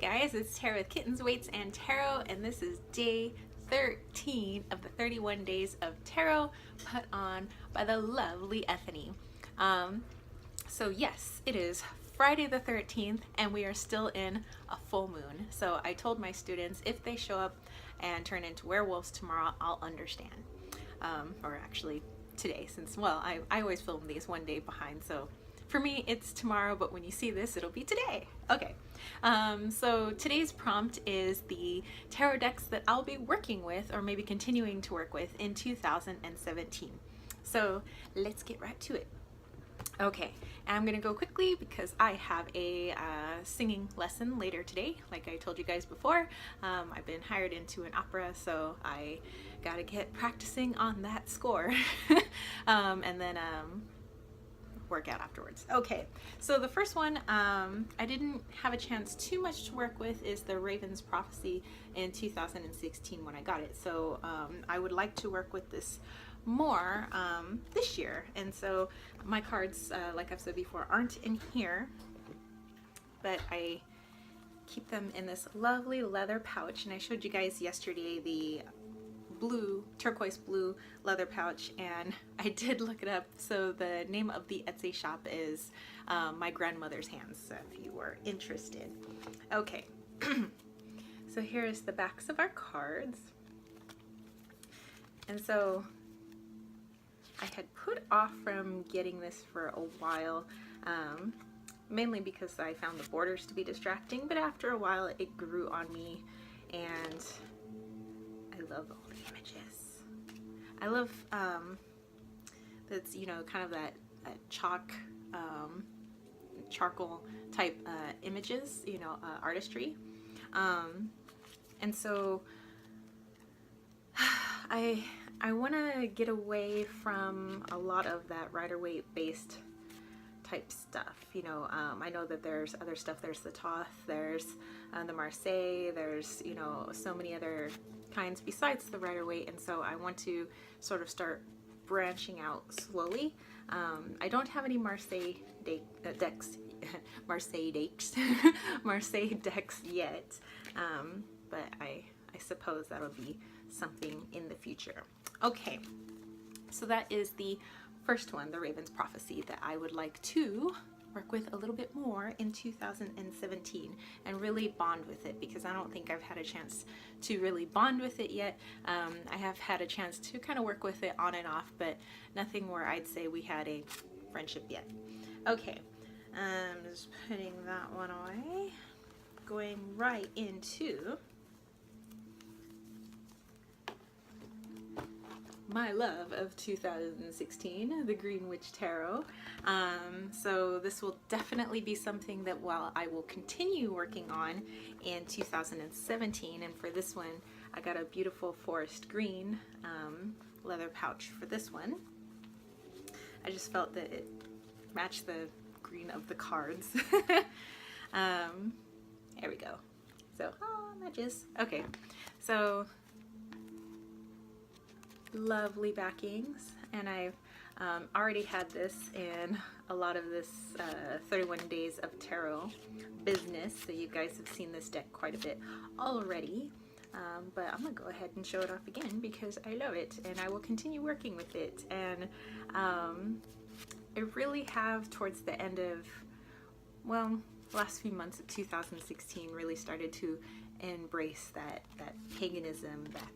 Hey guys, it's Tarot with Kittens, Weights, and Tarot, and this is day 13 of the 31 days of tarot put on by the lovely Ethany. So yes, it is Friday the 13th, and we are still in a full moon. So I told my students if they show up and turn into werewolves tomorrow, I'll understand. Or actually today, since, well, I always film these one day behind, so for me it's tomorrow, but when you see this it'll be today. Okay, so today's prompt is the tarot decks that I'll be working with, or maybe continuing to work with, in 2017. So let's get right to it. Okay, and I'm gonna go quickly because I have a singing lesson later today. Like I told you guys before, I've been hired into an opera, so I gotta get practicing on that score and then work out afterwards. Okay, so the first one I didn't have a chance too much to work with is the Raven's Prophecy in 2016 when I got it. So I would like to work with this more this year, and so my cards, like I've said before, aren't in here, but I keep them in this lovely leather pouch, and I showed you guys yesterday the blue, turquoise blue leather pouch, and I did look it up. So the name of the Etsy shop is My Grandmother's Hands, so if you were interested. Okay, so here's the backs of our cards. And so I had put off from getting this for a while, mainly because I found the borders to be distracting, but after a while it grew on me, and I love all the images. I love that's, you know, kind of that charcoal type images, you know, artistry, and so I want to get away from a lot of that Rider-Waite based type stuff. You know, I know that there's other stuff. There's the Toth, there's the Marseille, there's, you know, so many other kinds besides the Rider-Waite, and so I want to sort of start branching out slowly. I don't have any Marseille decks, Marseille decks, Marseille decks yet, but I suppose that'll be something in the future. Okay, so that is the first one, the Raven's Prophecy, that I would like to work with a little bit more in 2017 and really bond with it, because I don't think I've had a chance to really bond with it yet. I have had a chance to kind of work with it on and off, but nothing where I'd say we had a friendship yet. Okay, just putting that one away, going right into my love of 2016, the Green Witch Tarot. So this will definitely be something that, while I will continue working on in 2017, and for this one I got a beautiful forest green leather pouch for this one. I just felt that it matched the green of the cards. There we go. So, matches. Okay, so lovely backings, and I've already had this in a lot of this 31 days of tarot business, so you guys have seen this deck quite a bit already, but I'm gonna go ahead and show it off again because I love it, and I will continue working with it. And I really have, towards the end of, well, last few months of 2016, really started to embrace that paganism, that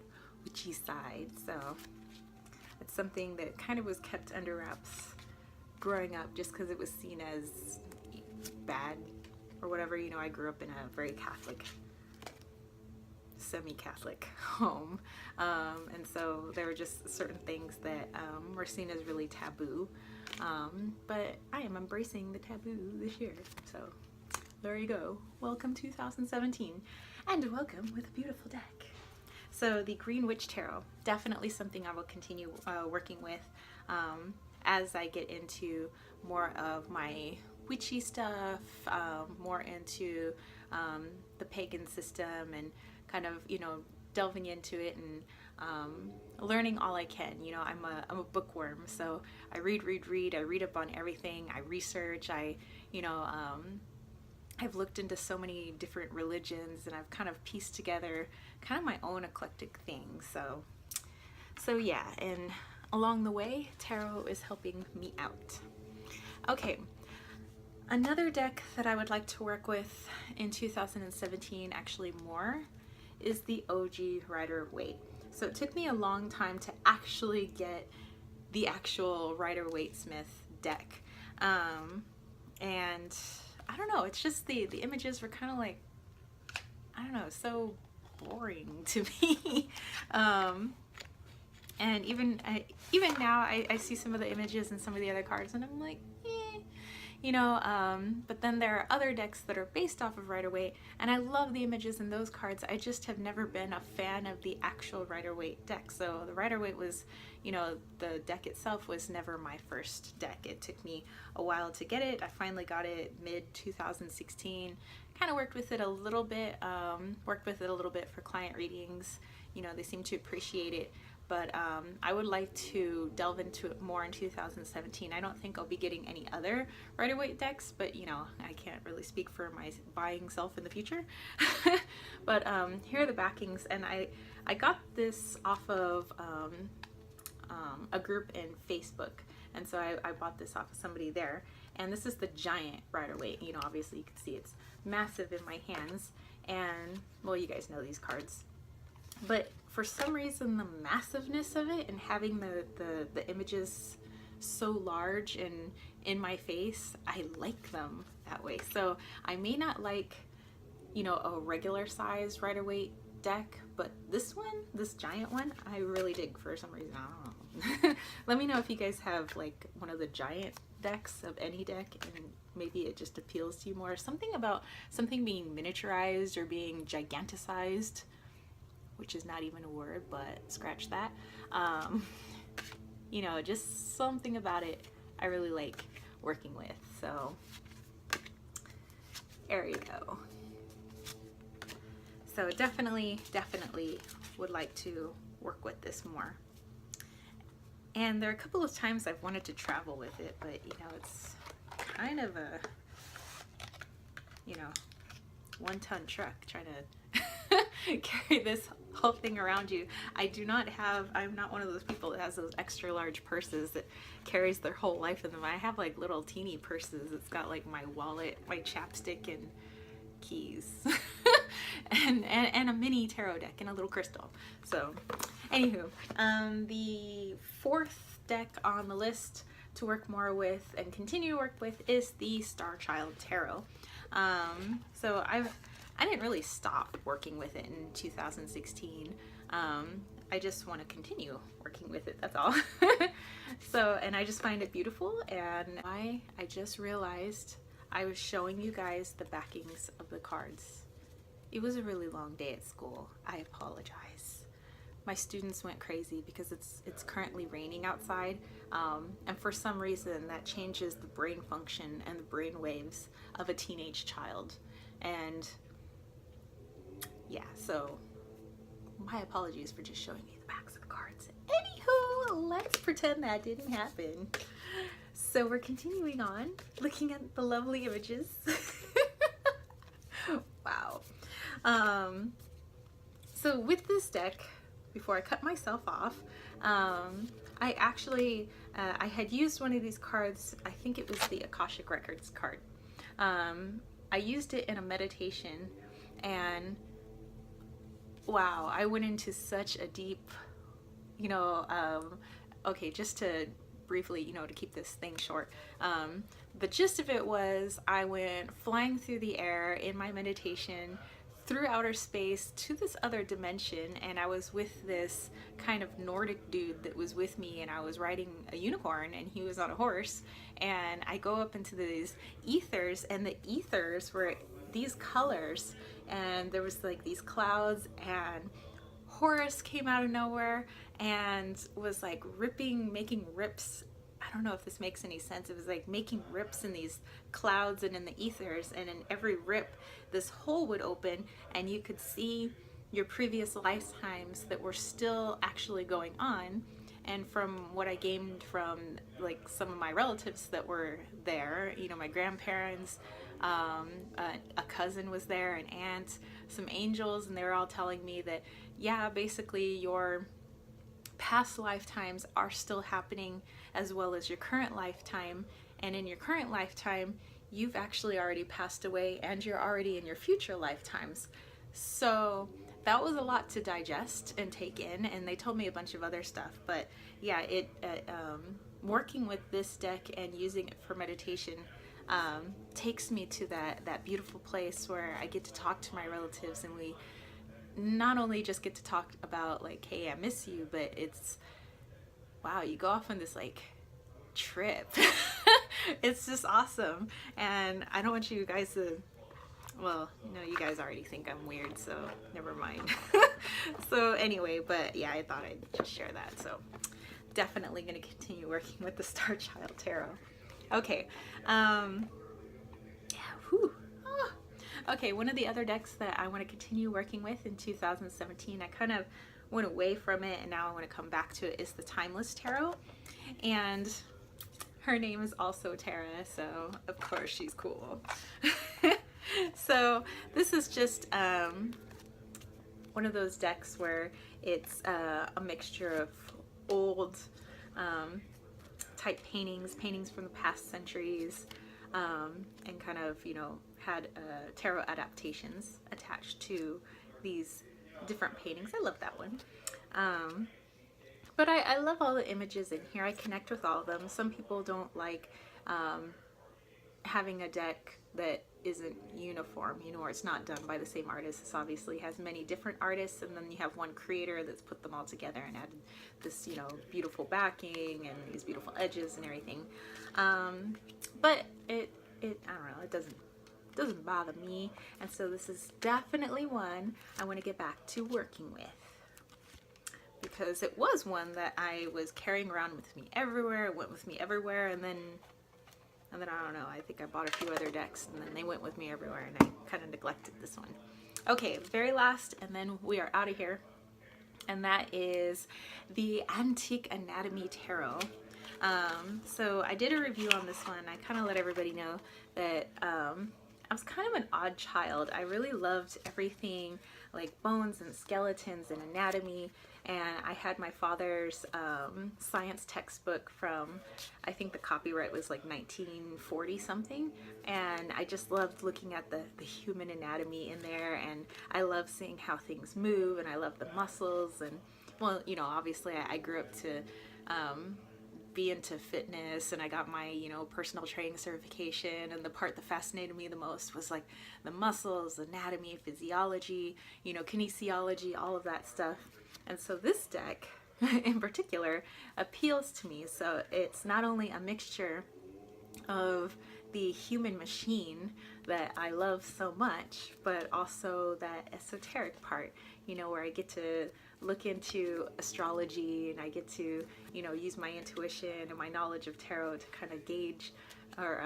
witchy side. So it's something that kind of was kept under wraps growing up, just because it was seen as bad or whatever. You know, I grew up in a very Catholic, semi-Catholic home, and so there were just certain things that were seen as really taboo, but I am embracing the taboo this year. So there you go. Welcome 2017, and welcome with a beautiful deck. So the Green Witch Tarot, definitely something I will continue working with as I get into more of my witchy stuff, more into the pagan system, and kind of, you know, delving into it and learning all I can. You know, I'm a bookworm, so I read, I read up on everything, I research, I, you know, I've looked into so many different religions, and I've kind of pieced together kind of my own eclectic thing. So yeah, and along the way, tarot is helping me out. Okay, another deck that I would like to work with in 2017, actually more, is the OG Rider-Waite. So it took me a long time to actually get the actual Rider-Waite-Smith deck. And I don't know, it's just the images were kind of like, I don't know, so boring to me. And even now, I see some of the images and some of the other cards, and I'm like, you know, but then there are other decks that are based off of Rider-Waite, and I love the images in those cards. I just have never been a fan of the actual Rider-Waite deck. So the Rider-Waite was, you know, the deck itself was never my first deck. It took me a while to get it. I finally got it mid 2016. Kind of worked with it a little bit, for client readings. You know, they seem to appreciate it. But I would like to delve into it more in 2017. I don't think I'll be getting any other Rider-Waite decks, but you know, I can't really speak for my buying self in the future. But here are the backings, and I got this off of a group in Facebook, and so I bought this off of somebody there. And this is the giant Rider-Waite. You know, obviously you can see it's massive in my hands, and well, you guys know these cards. But for some reason, the massiveness of it and having the images so large and in my face, I like them that way. So I may not like, you know, a regular size Rider-Waite deck, but this one, this giant one, I really dig for some reason. I don't know. Let me know if you guys have like one of the giant decks of any deck, and maybe it just appeals to you more. Something about something being miniaturized or being giganticized, which is not even a word, but scratch that. You know, just something about it I really like working with. So there you go. So definitely would like to work with this more. And there are a couple of times I've wanted to travel with it, but you know, it's kind of a, you know, 1-ton truck trying to carry this whole thing around you. I'm not one of those people that has those extra large purses that carries their whole life in them. I have like little teeny purses. It's got like my wallet, my chapstick, and keys, and a mini tarot deck and a little crystal. So anywho, the fourth deck on the list to work more with and continue to work with is the Starchild Tarot. So I didn't really stop working with it in 2016. I just want to continue working with it, that's all. So, and I just find it beautiful, and I just realized I was showing you guys the backings of the cards. It was a really long day at school. I apologize. My students went crazy because it's currently raining outside, and for some reason that changes the brain function and the brain waves of a teenage child. And yeah, so my apologies for just showing you the backs of the cards. Anywho, let's pretend that didn't happen. So we're continuing on, looking at the lovely images. Wow. So with this deck, before I cut myself off, I actually, I had used one of these cards. I think it was the Akashic Records card. I used it in a meditation, and wow, I went into such a deep, you know, okay, just to briefly, you know, to keep this thing short, the gist of it was I went flying through the air in my meditation through outer space to this other dimension, and I was with this kind of Nordic dude that was with me, and I was riding a unicorn and he was on a horse, and I go up into these ethers, and the ethers were these colors, and there was like these clouds, and Horus came out of nowhere and was like making rips. I don't know if this makes any sense. It was like making rips in these clouds and in the ethers, and in every rip this hole would open and you could see your previous lifetimes that were still actually going on. And from what I gained from like some of my relatives that were there, you know, my grandparents, a cousin was there, an aunt, some angels, and they were all telling me that, yeah, basically your past lifetimes are still happening as well as your current lifetime. And in your current lifetime, you've actually already passed away and you're already in your future lifetimes. So that was a lot to digest and take in. And they told me a bunch of other stuff. But yeah, working with this deck and using it for meditation takes me to that beautiful place where I get to talk to my relatives, and we not only just get to talk about like, hey, I miss you, but it's, wow, you go off on this like trip. It's just awesome. And I don't want you guys to, well, you guys already think I'm weird, so never mind. So anyway, but yeah, I thought I'd just share that. So definitely going to continue working with the Starchild Tarot. Okay. Yeah, whew. Okay, one of the other decks that I want to continue working with in 2017, I kind of went away from it and now I want to come back to it, is the Timeless Tarot. And her name is also Tara, so of course she's cool. So this is just one of those decks where it's a mixture of old type paintings from the past centuries, and kind of, had tarot adaptations attached to these different paintings. I love that one. But I love all the images in here. I connect with all of them. Some people don't like having a deck that isn't uniform, or it's not done by the same artist. This obviously has many different artists, and then you have one creator that's put them all together and added this, beautiful backing and these beautiful edges and everything. But it I don't know, it doesn't bother me, and so this is definitely one I want to get back to working with, because it was one that I was carrying around with me everywhere. It went with me everywhere, and then I don't know, I think I bought a few other decks and then they went with me everywhere, and I kind of neglected this one. Okay, very last, and then we are out of here, and that is the Antique Anatomy Tarot. So I did a review on this one. I kind of let everybody know that I was kind of an odd child. I really loved everything like bones and skeletons and anatomy, and I had my father's science textbook from, I think the copyright was like 1940 something, and I just loved looking at the human anatomy in there, and I love seeing how things move, and I love the muscles. And well, obviously I grew up to be into fitness, and I got my personal training certification, and the part that fascinated me the most was like the muscles, anatomy, physiology, kinesiology, all of that stuff. And so this deck in particular appeals to me. So it's not only a mixture of the human machine that I love so much, but also that esoteric part, where I get to look into astrology, and I get to, use my intuition and my knowledge of tarot to kind of gauge or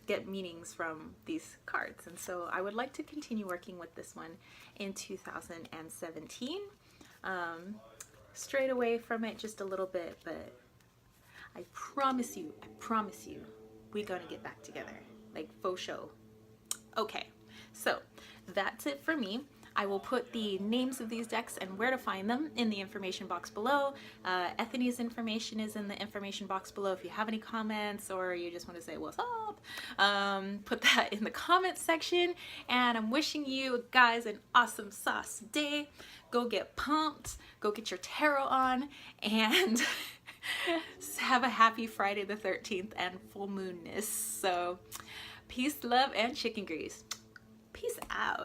get meanings from these cards. And so I would like to continue working with this one in 2017. Strayed away from it just a little bit, but I promise you, we're gonna get back together, like faux show. Okay, so that's it for me. I will put the names of these decks and where to find them in the information box below. Ethany's information is in the information box below. If you have any comments or you just want to say what's up, put that in the comments section. And I'm wishing you guys an awesome sauce day. Go get pumped, go get your tarot on, and have a happy Friday the 13th and full moonness. So peace, love, and chicken grease. Peace out.